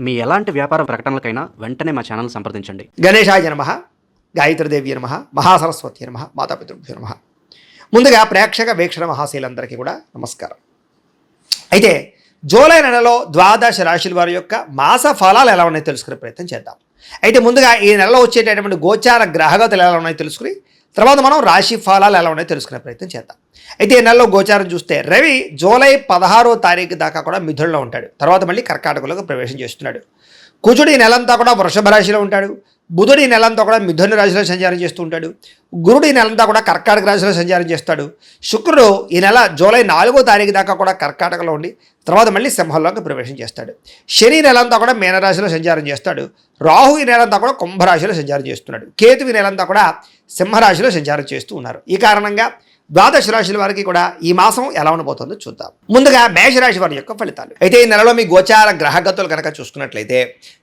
మీ ఎలాంటి వ్యాపార ప్రకటనలకైనా వెంటనే మా ఛానల్ సంప్రదించండి. గణేశాయ నమః, గాయత్రీదేవి నమః, మహాసరస్వతి నమః, మాతాపితృభ్యో నమః. ముందుగా ప్రేక్షక వీక్షణ మహాశీలందరికీ కూడా నమస్కారం. అయితే జూలై నెలలో ద్వాదశ రాశుల వారి యొక్క మాస ఫలాలు ఎలా ఉన్నాయో తెలుసుకునే ప్రయత్నం చేద్దాం. అయితే ముందుగా ఈ నెలలో వచ్చేటటువంటి గోచార గ్రహగతులు ఎలా ఉన్నాయో తెలుసుకుని తర్వాత మనం రాశి ఫలాలు ఎలా ఉన్నాయో తెలుసుకునే ప్రయత్నం చేద్దాం. అయితే ఈ నెలలో గోచారం చూస్తే రవి జూలై 16వ తారీఖు దాకా కూడా మిథునంలో ఉంటాడు. తర్వాత మళ్ళీ కర్కాటకంలోకి ప్రవేశం చేస్తున్నాడు. కుజుడు ఈ నెలంతా కూడా వృషభ రాశిలో ఉంటాడు. బుధుడు ఈ నెలంతా కూడా మిథున రాశిలో సంచారం చేస్తూ ఉంటాడు. గురుడు ఈ నెలంతా కూడా కర్కాటక రాశిలో సంచారం చేస్తాడు. శుక్రుడు ఈ నెల జూలై 4వ తారీఖు దాకా కూడా కర్కాటకలో ఉండి తర్వాత మళ్ళీ సింహంలోకి ప్రవేశం చేస్తాడు. శని నెలంతా కూడా మీనరాశిలో సంచారం చేస్తాడు. రాహు ఈ నెలంతా కూడా కుంభరాశిలో సంచారం చేస్తున్నాడు. కేతు ఈ నెలంతా కూడా సింహరాశిలో సంచారం చేస్తూ ఉన్నారు. ఈ కారణంగా ద్వాదశ రాశుల వారికి కూడా ఈ మాసం ఎలా ఉండబోతుందో చూద్దాం. ముందుగా మేషరాశి వారి యొక్క ఫలితాలు. అయితే ఈ నెలలో మీ గోచార గ్రహగతులు కనుక చూసుకున్నట్లయితే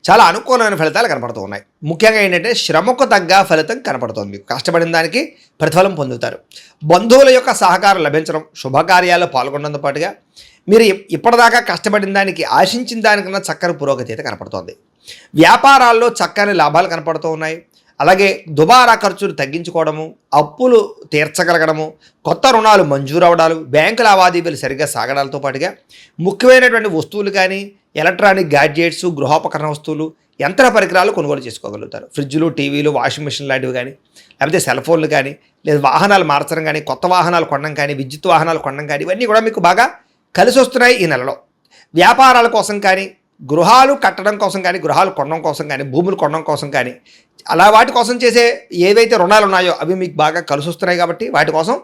చాలా అనుకూలమైన ఫలితాలు కనపడుతూ ఉన్నాయి. ముఖ్యంగా ఏంటంటే శ్రమకు తగ్గ ఫలితం కనపడుతుంది. మీకు కష్టపడిన దానికి ప్రతిఫలం పొందుతారు. బంధువుల యొక్క సహకారం లభించడం, శుభకార్యాల్లో పాల్గొనడంతో పాటుగా మీరు ఇప్పటిదాకా కష్టపడిన దానికి ఆశించిన దానికన్నా చక్కని పురోగతి అయితే కనపడుతోంది. వ్యాపారాల్లో చక్కని లాభాలు కనపడుతూ ఉన్నాయి. అలాగే దుబారా ఖర్చులు తగ్గించుకోవడము, అప్పులు తీర్చగలగడము, కొత్త రుణాలు మంజూరు అవడాలు, బ్యాంకు లావాదేవీలు సరిగ్గా సాగడాలతో పాటుగా ముఖ్యమైనటువంటి వస్తువులు కానీ ఎలక్ట్రానిక్ గ్యాడ్జెట్స్, గృహోపకరణ వస్తువులు, యంత్ర పరికరాలు కొనుగోలు చేసుకోగలుగుతారు. ఫ్రిడ్జ్లు, టీవీలు, వాషింగ్ మిషన్ లాంటివి కానీ లేకపోతే సెల్ ఫోన్లు కానీ లేదా వాహనాలు మార్చడం కానీ కొత్త వాహనాలు కొనడం కానీ విద్యుత్ వాహనాలు కొనడం కానీ ఇవన్నీ కూడా మీకు బాగా కలిసి వస్తున్నాయి ఈ నెలలో. వ్యాపారాల కోసం కానీ గృహాలు కట్టడం కోసం కానీ గృహాలు కొనడం కోసం కానీ భూములు కొనడం కోసం కానీ అలా వాటి కోసం చేసే ఏవైతే రుణాలు ఉన్నాయో అవి మీకు బాగా కలిసి వస్తున్నాయి కాబట్టి వాటి కోసం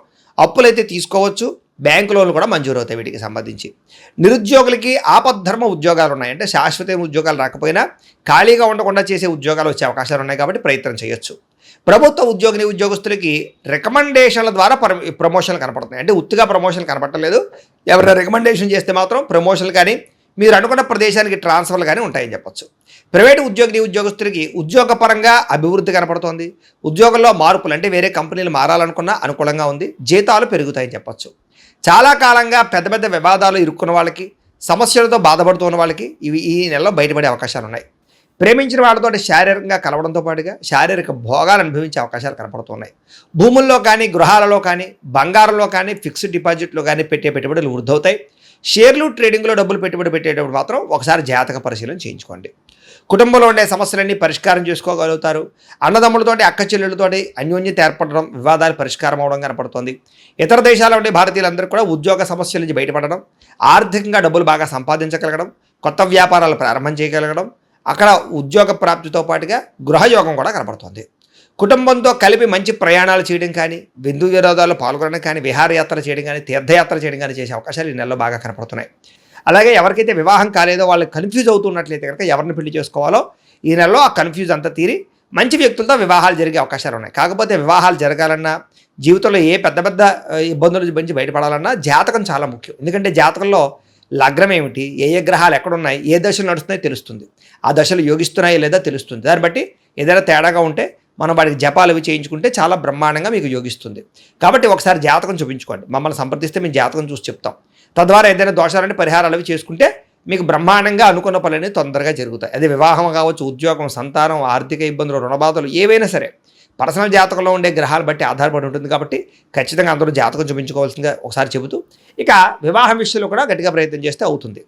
అప్పులైతే తీసుకోవచ్చు. బ్యాంకు లోన్లు కూడా మంజూరు అవుతాయి వీటికి సంబంధించి. నిరుద్యోగులకి ఆపద్ధర్మ ఉద్యోగాలు ఉన్నాయి. అంటే శాశ్వత ఉద్యోగాలు రాకపోయినా ఖాళీగా ఉండకుండా చేసే ఉద్యోగాలు వచ్చే అవకాశాలు ఉన్నాయి కాబట్టి ప్రయత్నం చేయొచ్చు. ప్రభుత్వ ఉద్యోగస్తులకి రికమెండేషన్ల ద్వారా ప్రమోషన్లు కనపడుతున్నాయి. అంటే ఉత్తిగా ప్రమోషన్లు కనపడలేదు. ఎవరైనా రికమెండేషన్ చేస్తే మాత్రం ప్రమోషన్లు కానీ మీరు అనుకున్న ప్రదేశానికి ట్రాన్స్ఫర్లు కానీ ఉంటాయని చెప్పొచ్చు. ప్రైవేటు ఉద్యోగస్తులకి ఉద్యోగపరంగా అభివృద్ధి కనపడుతోంది. ఉద్యోగంలో మార్పులు అంటే వేరే కంపెనీలు మారాలనుకున్నా అనుకూలంగా ఉంది. జీతాలు పెరుగుతాయని చెప్పొచ్చు. చాలా కాలంగా పెద్ద పెద్ద వివాదాలు ఇరుక్కున్న వాళ్ళకి, సమస్యలతో బాధపడుతున్న వాళ్ళకి ఇవి ఈ నెలలో బయటపడే అవకాశాలు ఉన్నాయి. ప్రేమించిన వాళ్ళతో శారీరకంగా కలవడంతో పాటుగా శారీరక భోగాలు అనుభవించే అవకాశాలు కనపడుతున్నాయి. భూముల్లో కానీ గృహాలలో కానీ బంగారంలో కానీ ఫిక్స్డ్ డిపాజిట్లో కానీ పెట్టే పెట్టుబడులు వృద్ధవుతాయి. షేర్లు ట్రేడింగ్లో డబ్బులు పెట్టుబడి పెట్టేటప్పుడు మాత్రం ఒకసారి జాతక పరిశీలన చేయించుకోండి. కుటుంబంలో ఉండే సమస్యలన్నీ పరిష్కారం చేసుకోగలుగుతారు. అన్నదమ్ములతోటి అక్క చెల్లెళ్ళతోటి అన్యోన్యత ఏర్పడడం, వివాదాలు పరిష్కారం అవడం కనపడుతుంది. ఇతర దేశాల్లో ఉండే భారతీయులందరూ కూడా ఉద్యోగ సమస్యల నుంచి బయటపడడం, ఆర్థికంగా డబ్బులు బాగా సంపాదించగలగడం, కొత్త వ్యాపారాలు ప్రారంభం చేయగలగడం, అక్కడ ఉద్యోగ ప్రాప్తితో పాటుగా గృహయోగం కూడా కనపడుతుంది. కుటుంబంతో కలిపి మంచి ప్రయాణాలు చేయడం కానీ, విందు వినోదాల్లో పాల్గొనడం కానీ, విహారయాత్ర చేయడం కానీ, తీర్థయాత్ర చేయడం కానీ చేసే అవకాశాలు ఈ నెలలో బాగా కనపడుతున్నాయి. అలాగే ఎవరికైతే వివాహం కాలేదో వాళ్ళు కన్ఫ్యూజ్ అవుతున్నట్లయితే కనుక ఎవరిని పెళ్లి చేసుకోవాలో ఈ నెలలో ఆ కన్ఫ్యూజ్ అంతా తీరి మంచి వ్యక్తులతో వివాహాలు జరిగే అవకాశాలు ఉన్నాయి. కాకపోతే వివాహాలు జరగాలన్నా జీవితంలో ఏ పెద్ద పెద్ద ఇబ్బందుల నుంచి బయటపడాలన్నా జాతకం చాలా ముఖ్యం. ఎందుకంటే జాతకంలో లగ్నం ఏమిటి, ఏ గ్రహాలు ఎక్కడున్నాయి, ఏ దశలు నడుస్తున్నాయో తెలుస్తుంది. ఆ దశలు యోగిస్తున్నాయో లేదా తెలుస్తుంది. దాన్ని బట్టి ఏదైనా తేడాగా ఉంటే మనం వాటికి జపాలు అవి చేయించుకుంటే చాలా బ్రహ్మాండంగా మీకు యోగిస్తుంది. కాబట్టి ఒకసారి జాతకం చూపించుకోండి. మమ్మల్ని సంప్రదిస్తే మేము జాతకం చూసి చెప్తాం. తద్వారా ఏదైనా దోషాలని పరిహారాలు అవి చేసుకుంటే మీకు బ్రహ్మాండంగా అనుకున్న పనులన్నీ తొందరగా జరుగుతాయి. అదే వివాహం కావచ్చు, ఉద్యోగం, సంతానం, ఆర్థిక ఇబ్బందులు, రుణబాధలు ఏవైనా సరే పర్సనల్ జాతకంలో ఉండే గ్రహాలు బట్టి ఆధారపడి ఉంటుంది. కాబట్టి ఖచ్చితంగా అందరూ జాతకం చూపించుకోవాల్సిందిగా ఒకసారి చెబుతూ ఇక వివాహం విషయంలో కూడా గట్టిగా ప్రయత్నం చేస్తే అవుతుంది.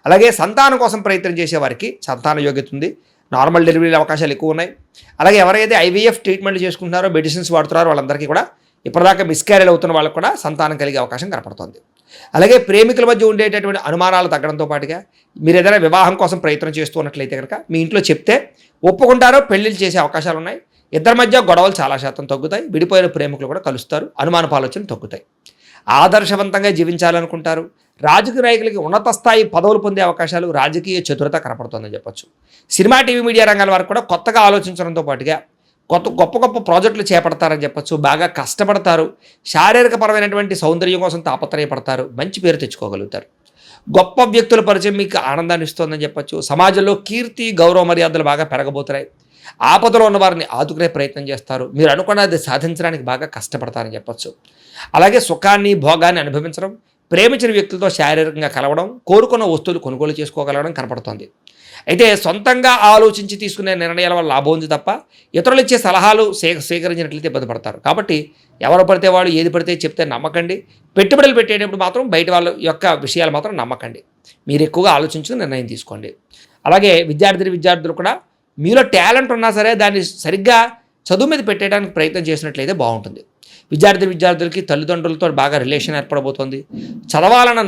అలాగే సంతానం కోసం ప్రయత్నం చేసే వారికి సంతాన యోగ్యత ఉంది. నార్మల్ డెలివరీ అవకాశాలు ఎక్కువ ఉన్నాయి. అలాగే ఎవరైతే ఐవీఎఫ్ ట్రీట్మెంట్ చేసుకుంటున్నారో, మెడిసిన్స్ వాడుతున్నారో వాళ్ళందరికీ కూడా ఇప్పటిదాకా మిస్క్యారేజ్ అవుతున్న వాళ్ళకు కూడా సంతానం కలిగే అవకాశం కనపడుతుంది. అలాగే ప్రేమికుల మధ్య ఉండేటటువంటి అనుమానాలు తగ్గడంతో పాటుగా మీరు ఏదైనా వివాహం కోసం ప్రయత్నం చేస్తున్నట్లయితే కనుక మీ ఇంట్లో చెప్తే ఒప్పుకుంటారో పెళ్లిళ్ళు చేసే అవకాశాలు ఉన్నాయి. ఇద్దరి మధ్య గొడవలు చాలా శాతం తగ్గుతాయి. విడిపోయిన ప్రేమికులు కూడా కలుస్తారు. అనుమానపు ఆలోచనలు తగ్గుతాయి. ఆదర్శవంతంగా జీవించాలనుకుంటారు. రాజకీయ నాయకులకి ఉన్నత స్థాయి పదవులు పొందే అవకాశాలు, రాజకీయ చతురత కనపడుతుందని చెప్పొచ్చు. సినిమా, టీవీ, మీడియా రంగాల వారికి కూడా కొత్తగా ఆలోచించడంతో పాటుగా గొప్ప ప్రాజెక్టులు చేపడతారని చెప్పొచ్చు. బాగా కష్టపడతారు. శారీరకపరమైనటువంటి సౌందర్యం కోసం తాపత్రయపడతారు. మంచి పేరు తెచ్చుకోగలుగుతారు. గొప్ప వ్యక్తుల పరిచయం మీకు ఆనందాన్ని ఇస్తుందని చెప్పొచ్చు. సమాజంలో కీర్తి, గౌరవ మర్యాదలు బాగా పెరగబోతున్నాయి. ఆపదలో ఉన్న వారిని ఆదుకునే ప్రయత్నం చేస్తారు. మీరు అనుకున్నది సాధించడానికి బాగా కష్టపడతారని చెప్పొచ్చు. అలాగే సుఖాన్ని, భోగాన్ని అనుభవించడం, ప్రేమించిన వ్యక్తులతో శారీరకంగా కలవడం, కోరుకున్న వస్తువులు కొనుగోలు చేసుకోగలగడం కనపడుతోంది. అయితే సొంతంగా ఆలోచించి తీసుకునే నిర్ణయాల వల్ల లాభం ఉంది తప్ప ఇతరులు ఇచ్చే సలహాలు స్వీకరించినట్లయితే ఇబ్బంది పడతారు. కాబట్టి ఎవరు పడితే వాళ్ళు ఏది పడితే చెప్తే నమ్మకండి. పెట్టుబడులు పెట్టేటప్పుడు మాత్రం బయట వాళ్ళ యొక్క విషయాలు మాత్రం నమ్మకండి. మీరు ఎక్కువగా ఆలోచించుకుని నిర్ణయం తీసుకోండి. అలాగే విద్యార్థులు కూడా మీలో టాలెంట్ ఉన్నా సరే దాన్ని సరిగ్గా చదువు మీద పెట్టడానికి ప్రయత్నం చేసినట్లయితే బాగుంటుంది. విద్యార్థులకి తల్లిదండ్రులతో బాగా రిలేషన్ ఏర్పడబోతోంది. చదవాలన్న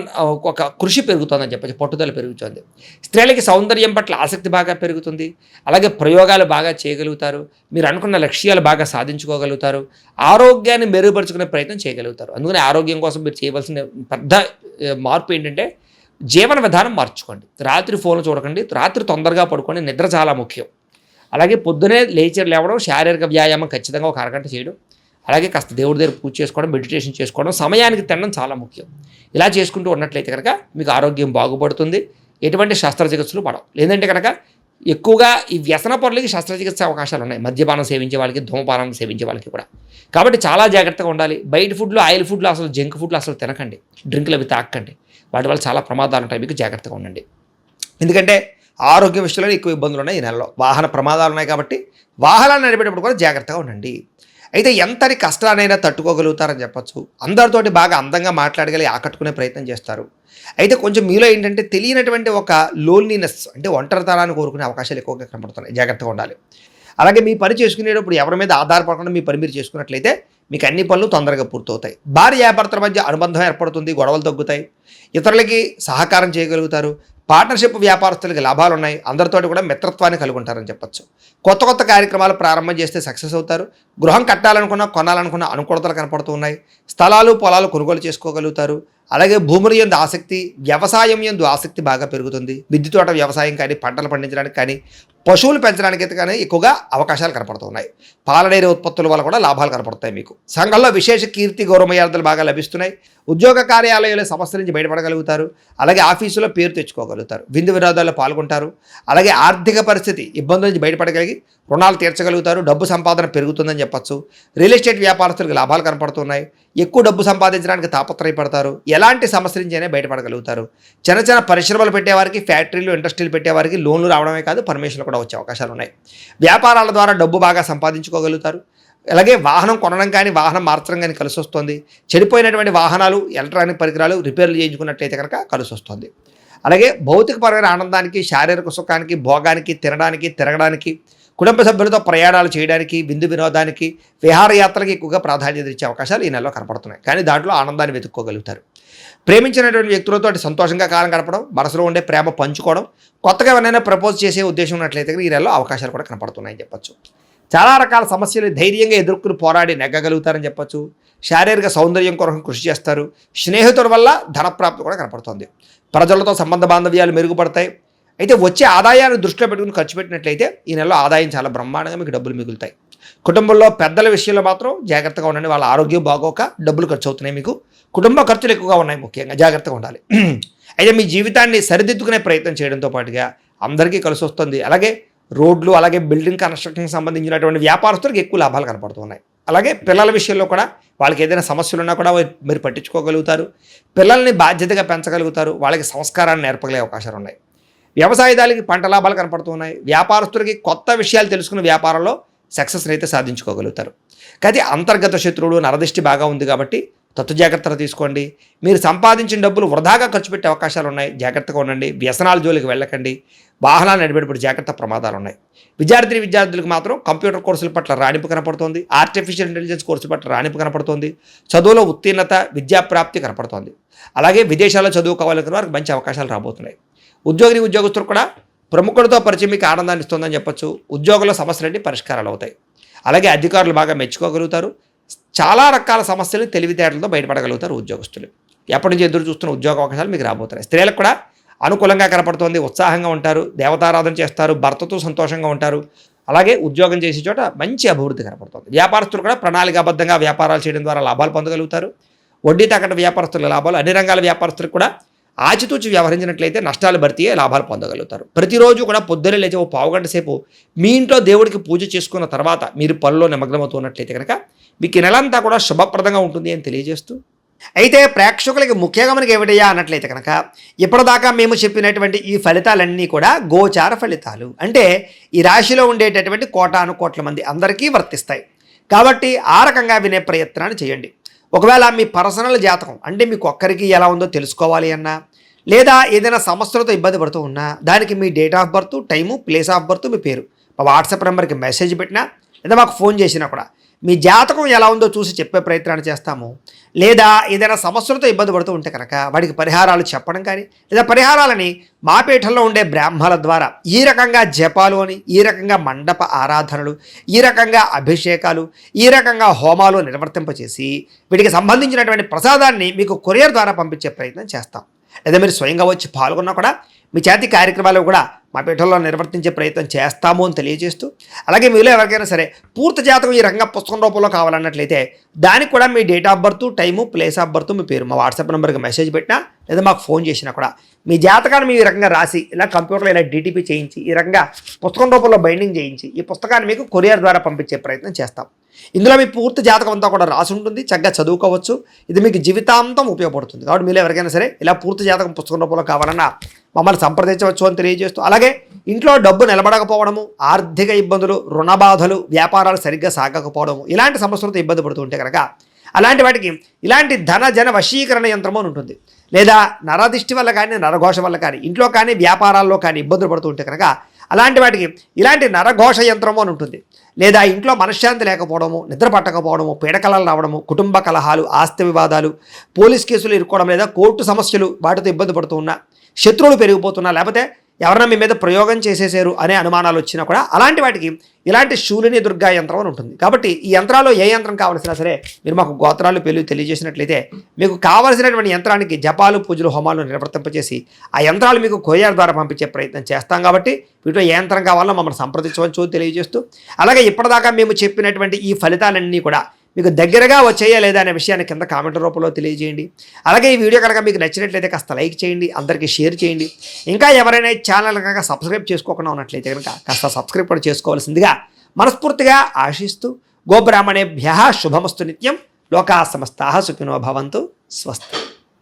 ఒక కృషి పెరుగుతుందని చెప్పచ్చు, పట్టుదల పెరుగుతుంది. స్త్రీలకి సౌందర్యం పట్ల ఆసక్తి బాగా పెరుగుతుంది. అలాగే ప్రయోగాలు బాగా చేయగలుగుతారు. మీరు అనుకున్న లక్ష్యాలు బాగా సాధించుకోగలుగుతారు. ఆరోగ్యాన్ని మెరుగుపరుచుకునే ప్రయత్నం చేయగలుగుతారు. అందుకని ఆరోగ్యం కోసం మీరు చేయవలసిన పెద్ద మార్పు ఏంటంటే జీవన విధానం మార్చుకోండి. రాత్రి ఫోన్లు చూడకండి. రాత్రి తొందరగా పడుకోండి. నిద్ర చాలా ముఖ్యం. అలాగే పొద్దునే లేవడం, శారీరక వ్యాయామం ఖచ్చితంగా ఒక అరగంట చేయడం, అలాగే కాస్త దేవుడి దగ్గర పూజ చేసుకోవడం, మెడిటేషన్ చేసుకోవడం, సమయానికి తినడం చాలా ముఖ్యం. ఇలా చేసుకుంటూ ఉన్నట్లయితే కనుక మీకు ఆరోగ్యం బాగుపడుతుంది. ఎటువంటి శస్త్రచికిత్సలు పడవు. లేదంటే కనుక ఎక్కువగా ఈ వ్యసన పనులకి శస్త్రచికిత్స అవకాశాలు ఉన్నాయి. మద్యపానం సేవించే వాళ్ళకి, ధూమపానం సేవించే వాళ్ళకి కూడా. కాబట్టి చాలా జాగ్రత్తగా ఉండాలి. బయట ఫుడ్లు, ఆయిల్ ఫుడ్లు, అసలు జంక్ ఫుడ్లు అసలు తినకండి. డ్రింకులు అవి తాకండి. వాటి వల్ల చాలా ప్రమాదాలు ఉంటాయి. మీకు జాగ్రత్తగా ఉండండి. ఎందుకంటే ఆరోగ్య విషయంలో ఎక్కువ ఇబ్బందులు ఉన్నాయి ఈ నెలలో. వాహన ప్రమాదాలు ఉన్నాయి కాబట్టి వాహనాన్ని నడిపేటప్పుడు కూడా జాగ్రత్తగా ఉండండి. అయితే ఎంతటి కష్టానైనా తట్టుకోగలుగుతారని చెప్పచ్చు. అందరితోటి బాగా అందంగా మాట్లాడగలిగి ఆకట్టుకునే ప్రయత్నం చేస్తారు. అయితే కొంచెం మీలో ఏంటంటే తెలియనటువంటి ఒక లోన్లీనెస్, అంటే ఒంటరితనాన్ని కోరుకునే అవకాశాలు ఎక్కువగా కనపడుతున్నాయి. జాగ్రత్తగా ఉండాలి. అలాగే మీ పని చేసుకునేటప్పుడు ఎవరి మీద ఆధారపడకుండా మీ పని మీరు చేసుకున్నట్లయితే మీకు అన్ని పనులు తొందరగా పూర్తవుతాయి. భార్యాభర్తల మధ్య అనుబంధం ఏర్పడుతుంది. గొడవలు తగ్గుతాయి. ఇతరులకి సహకారం చేయగలుగుతారు. పార్ట్నర్షిప్ వ్యాపారస్తులకి లాభాలు ఉన్నాయి. అందరితోటి కూడా మిత్రత్వాన్ని కలిగి ఉంటారని చెప్పచ్చు. కొత్త కార్యక్రమాలు ప్రారంభం చేస్తే సక్సెస్ అవుతారు. గృహం కట్టాలనుకున్నా, కొనాలనుకున్న అనుకూలతలు కనపడుతూ ఉన్నాయి. స్థలాలు, పొలాలు కొనుగోలు చేసుకోగలుగుతారు. అలాగే భూముల యందు ఆసక్తి, వ్యవసాయం యందు ఆసక్తి బాగా పెరుగుతుంది. మిద్దె తోట వ్యవసాయం కానీ, పంటలు పండించడానికి కానీ, పశువులు పెంచడానికి కానీ ఎక్కువగా అవకాశాలు కనపడుతున్నాయి. పాల డైరీ ఉత్పత్తుల వల్ల కూడా లాభాలు కనపడతాయి. మీకు సంఘంలో విశేష కీర్తి, గౌరవమర్యాదలు బాగా లభిస్తున్నాయి. ఉద్యోగ కార్యాలయాల సమస్యల నుంచి బయటపడగలుగుతారు. అలాగే ఆఫీసులో పేరు తెచ్చుకోగలుగుతారు. విందు వినోదాల్లో పాల్గొంటారు. అలాగే ఆర్థిక పరిస్థితి ఇబ్బందుల నుంచి బయటపడగలిగి రుణాలు తీర్చగలుగుతారు. డబ్బు సంపాదన పెరుగుతుందని చెప్పచ్చు. రియల్ ఎస్టేట్ వ్యాపారస్తులకు లాభాలు కనపడుతున్నాయి. ఎక్కువ డబ్బు సంపాదించడానికి తాపత్రయపడతారు. ఎలాంటి సమస్య నుంచైనా బయటపడగలుగుతారు. చిన్న పరిశ్రమలు పెట్టేవారికి, ఫ్యాక్టరీలు, ఇండస్ట్రీలు పెట్టేవారికి లోన్లు రావడమే కాదు, పర్మిషన్లు కూడా వచ్చే అవకాశాలు ఉన్నాయి. వ్యాపారాల ద్వారా డబ్బు బాగా సంపాదించుకోగలుగుతారు. అలాగే వాహనం కొనడం కానీ, వాహనం మార్చడం కానీ కలిసి వస్తుంది. చెడిపోయినటువంటి వాహనాలు, ఎలక్ట్రానిక్ పరికరాలు రిపేర్లు చేయించుకున్నట్లయితే కనుక కలిసి వస్తుంది. అలాగే భౌతికపరమైన ఆనందానికి, శారీరక సుఖానికి, భోగానికి, తినడానికి, తిరగడానికి, కుటుంబ సభ్యులతో ప్రయాణాలు చేయడానికి, విందు వినోదానికి, విహారయాత్రలకు ఎక్కువగా ప్రాధాన్యత ఇచ్చే అవకాశాలు ఈ నెలలో కనపడుతున్నాయి. కానీ దాంట్లో ఆనందాన్ని వెతుక్కోగలుగుతారు. ప్రేమించినటువంటి వ్యక్తులతో సంతోషంగా కాలం గడపడం, మనసులో ఉండే ప్రేమ పంచుకోవడం, కొత్తగా ఎవరైనా ప్రపోజ్ చేసే ఉద్దేశం ఉన్నట్లయితే ఈ నెలలో అవకాశాలు కూడా కనపడుతున్నాయని చెప్పచ్చు. చాలా రకాల సమస్యలు ధైర్యంగా ఎదుర్కొని పోరాడి నెగ్గగలుగుతారని చెప్పచ్చు. శారీరక సౌందర్యం కొరకు కృషి చేస్తారు. స్నేహితుల వల్ల ధనప్రాప్తి కూడా కనపడుతుంది. ప్రజలతో సంబంధ బాంధవ్యాలు మెరుగుపడతాయి. అయితే వచ్చే ఆదాయాన్ని దృష్టిలో పెట్టుకుని ఖర్చు పెట్టినట్లయితే ఈ నెలలో ఆదాయం చాలా బ్రహ్మాండంగా మీకు డబ్బులు మిగులుతాయి. కుటుంబంలో పెద్దల విషయంలో మాత్రం జాగ్రత్తగా ఉండండి. వాళ్ళ ఆరోగ్యం బాగోక డబ్బులు ఖర్చు అవుతున్నాయి. మీకు కుటుంబ ఖర్చులు ఎక్కువగా ఉన్నాయి. ముఖ్యంగా జాగ్రత్తగా ఉండాలి. అయితే మీ జీవితాన్ని సరిదిద్దుకునే ప్రయత్నం చేయడంతో పాటుగా అందరికీ కలిసి వస్తుంది. అలాగే రోడ్లు, అలాగే బిల్డింగ్ కన్స్ట్రక్షన్కి సంబంధించినటువంటి వ్యాపారస్తులకు ఎక్కువ లాభాలు కనపడుతున్నాయి. అలాగే పిల్లల విషయంలో కూడా వాళ్ళకి ఏదైనా సమస్యలు ఉన్నా కూడా మీరు పట్టించుకోగలుగుతారు. పిల్లల్ని బాధ్యతగా పెంచగలుగుతారు. వాళ్ళకి సంస్కారాన్ని నేర్పగలిగే అవకాశాలు ఉన్నాయి. వ్యవసాయదారులకి పంట లాభాలు కనపడుతున్నాయి. వ్యాపారస్తులకి కొత్త విషయాలు తెలుసుకున్న వ్యాపారంలో సక్సెస్ని అయితే సాధించుకోగలుగుతారు. కానీ అంతర్గత శత్రువులు, నరదృష్టి బాగా ఉంది కాబట్టి జాగ్రత్తలు తీసుకోండి. మీరు సంపాదించిన డబ్బులు వృధాగా ఖర్చు పెట్టే అవకాశాలు ఉన్నాయి. జాగ్రత్తగా ఉండండి. వ్యసనాల జోలికి వెళ్ళకండి. వాహనాలు నడిపేటప్పుడు జాగ్రత్త, ప్రమాదాలు ఉన్నాయి. విద్యార్థులకు మాత్రం కంప్యూటర్ కోర్సుల పట్ల రాణింపు కనపడుతోంది. ఆర్టిఫిషియల్ ఇంటెలిజెన్స్ కోర్సుల పట్ల రాణింపు కనపడుతోంది. చదువులో ఉత్తీర్ణత, విద్యాప్రాప్తి కనపడుతోంది. అలాగే విదేశాల్లో చదువుకోవాలనుకున్న వారికి మంచి అవకాశాలు రాబోతున్నాయి. ఉద్యోగస్తులు కూడా ప్రముఖులతో పరిచయం మీకు ఆనందాన్ని ఇస్తుందని చెప్పచ్చు. ఉద్యోగంలో సమస్యలన్నీ పరిష్కారాలు అవుతాయి. అలాగే అధికారులు బాగా మెచ్చుకోగలుగుతారు. చాలా రకాల సమస్యలు తెలివితేటలతో బయటపడగలుగుతారు ఉద్యోగస్తులు. ఎప్పటి నుంచి ఎదురు చూస్తున్న ఉద్యోగ అవకాశాలు మీకు రాబోతున్నాయి. స్త్రీలకు కూడా అనుకూలంగా కనపడుతోంది. ఉత్సాహంగా ఉంటారు. దేవతారాధన చేస్తారు. భర్తతో సంతోషంగా ఉంటారు. అలాగే ఉద్యోగం చేసే చోట మంచి అభివృద్ధి కనపడుతుంది. వ్యాపారస్తులు కూడా ప్రణాళికాబద్ధంగా వ్యాపారాలు చేయడం ద్వారా లాభాలు పొందగలుగుతారు. వడ్డీ తాకట్టు వ్యాపారస్తుల లాభాలు, అన్ని రంగాల వ్యాపారస్తులకు కూడా ఆచితూచి వ్యవహరించినట్లయితే నష్టాలు భర్తీ లాభాలు పొందగలుగుతారు. ప్రతిరోజు కూడా పొద్దున్నే లేచి ఓ పావుగంట సేపు మీ ఇంట్లో దేవుడికి పూజ చేసుకున్న తర్వాత మీరు పనిలో నిమగ్నమవుతున్నట్లయితే కనుక మీకు ఈ నెలంతా కూడా శుభప్రదంగా ఉంటుంది అని తెలియజేస్తూ అయితే ప్రేక్షకులకి ముఖ్యంగా మనకి ఏమిటయ్యా అన్నట్లయితే కనుక ఇప్పటిదాకా మేము చెప్పినటువంటి ఈ ఫలితాలన్నీ కూడా గోచార ఫలితాలు, అంటే ఈ రాశిలో ఉండేటటువంటి కోటాను కోట్ల మంది అందరికీ వర్తిస్తాయి. కాబట్టి ఆ రకంగా వినే ప్రయత్నాన్ని చేయండి. ఒకవేళ మీ పర్సనల్ జాతకం అంటే మీకు ఒక్కరికి ఎలా ఉందో తెలుసుకోవాలి అన్నా, లేదా ఏదైనా సమస్యలతో ఇబ్బంది పడుతూ ఉన్నా దానికి మీ date of birth, time, place of birth, మీ పేరు మా వాట్సాప్ నెంబర్కి మెసేజ్ పెట్టినా లేదా మాకు ఫోన్ చేసినా కూడా మీ జాతకం ఎలా ఉందో చూసి చెప్పే ప్రయత్నాన్ని చేస్తాము. లేదా ఏదైనా సమస్యలతో ఇబ్బంది పడుతూ ఉంటే కనుక వాడికి పరిహారాలు చెప్పడం కానీ, లేదా పరిహారాలని మా పీఠంలో ఉండే బ్రాహ్మణుల ద్వారా ఈ రకంగా జపాలు అని, ఈ రకంగా మండప ఆరాధనలు, ఈ రకంగా అభిషేకాలు, ఈ రకంగా హోమాలు నిర్వర్తింపచేసి వీటికి సంబంధించినటువంటి ప్రసాదాన్ని మీకు కొరియర్ ద్వారా పంపించే ప్రయత్నం చేస్తాం. లేదా మీరు స్వయంగా వచ్చి పాల్గొన్నా కూడా మీ చేతి కార్యక్రమాలు కూడా మా పీఠంలో నిర్వర్తించే ప్రయత్నం చేస్తాము అని తెలియజేస్తూ, అలాగే మీలో ఎవరికైనా సరే పూర్తి జాతకం ఈ రకంగా పుస్తకం రూపంలో కావాలన్నట్లయితే దానికి కూడా మీ date of birth, time, place of birth, మీ పేరు మా వాట్సాప్ నెంబర్కి మెసేజ్ పెట్టినా లేదా మాకు ఫోన్ చేసినా కూడా మీ జాతకాన్ని మీ రకంగా రాసి ఇలా కంప్యూటర్లో ఇలా డిటిపి చేయించి ఈ రకంగా పుస్తకం రూపంలో బైండింగ్ చేయించి ఈ పుస్తకాన్ని మీకు కొరియర్ ద్వారా పంపించే ప్రయత్నం చేస్తాం. ఇందులో మీ పూర్తి జాతకం అంతా కూడా రాసి ఉంటుంది, చక్కగా చదువుకోవచ్చు. ఇది మీకు జీవితాంతం ఉపయోగపడుతుంది. కాబట్టి మీరు ఎవరికైనా సరే ఇలా పూర్తి జాతకం పుస్తకం రూపంలో కావాలన్నా మమ్మల్ని సంప్రదించవచ్చు అని తెలియజేస్తూ, అలాగే ఇంట్లో డబ్బు నిలబడకపోవడము, ఆర్థిక ఇబ్బందులు, రుణ బాధలు, వ్యాపారాలు సరిగ్గా సాగకపోవడము, ఇలాంటి సమస్యలతో ఇబ్బంది పడుతూ ఉంటే కనుక అలాంటి వాటికి ఇలాంటి ధన జన వశీకరణ యంత్రము అని ఉంటుంది. లేదా నరదిష్టి వల్ల కానీ, నరఘోష వల్ల కానీ, ఇంట్లో కానీ వ్యాపారాల్లో కానీ ఇబ్బందులు పడుతూ ఉంటే కనుక అలాంటి వాటికి ఇలాంటి నరఘోష యంత్రము అని ఉంటుంది. లేదా ఇంట్లో మనశ్శాంతి లేకపోవడము, నిద్ర పట్టకపోవడము, పీడకలలు రావడము, కుటుంబ కలహాలు, ఆస్తి వివాదాలు, పోలీస్ కేసులు ఇరుక్కోవడం, లేదా కోర్టు సమస్యలు వాటితో ఇబ్బంది పడుతూ ఉన్నా, శత్రువులు పెరిగిపోతున్నా, లేకపోతే ఎవరైనా మీ మీద ప్రయోగం చేసేసారు అనే అనుమానాలు వచ్చినా కూడా అలాంటి వాటికి ఇలాంటి శూలిని దుర్గా యంత్రం అని ఉంటుంది. కాబట్టి ఈ యంత్రాల్లో ఏ యంత్రం కావాల్సినా సరే మీరు మాకు గోత్రాలు పేర్లు తెలియజేసినట్లయితే మీకు కావాల్సినటువంటి యంత్రానికి జపాలు, పూజలు, హోమాలు నిర్వర్తింపచేసి ఆ యంత్రాలు మీకు కొరియర్ ద్వారా పంపించే ప్రయత్నం చేస్తాం. కాబట్టి వీటిలో ఏ యంత్రం కావాలో మమ్మల్ని సంప్రదించవచ్చు తెలియజేస్తూ, అలాగే ఇప్పటిదాకా మేము చెప్పినటువంటి ఈ ఫలితాలన్నీ కూడా మీకు దగ్గరగా వచ్చేయా లేదా అనే విషయాన్ని కింద కామెంట్ రూపంలో తెలియజేయండి. అలాగే ఈ వీడియో కనుక మీకు నచ్చినట్లయితే కాస్త లైక్ చేయండి, అందరికీ షేర్ చేయండి. ఇంకా ఎవరైనా ఛానల్ కనుక సబ్స్క్రైబ్ చేసుకోకుండా ఉన్నట్లయితే కనుక కాస్త సబ్స్క్రైబ్ కూడా చేసుకోవాల్సిందిగా మనస్ఫూర్తిగా ఆశిస్తూ, గోబ్రాహ్మణేభ్యః శుభమస్తు నిత్యం, లోకాః సమస్తాః సుఖినో భవంతు, స్వస్తి.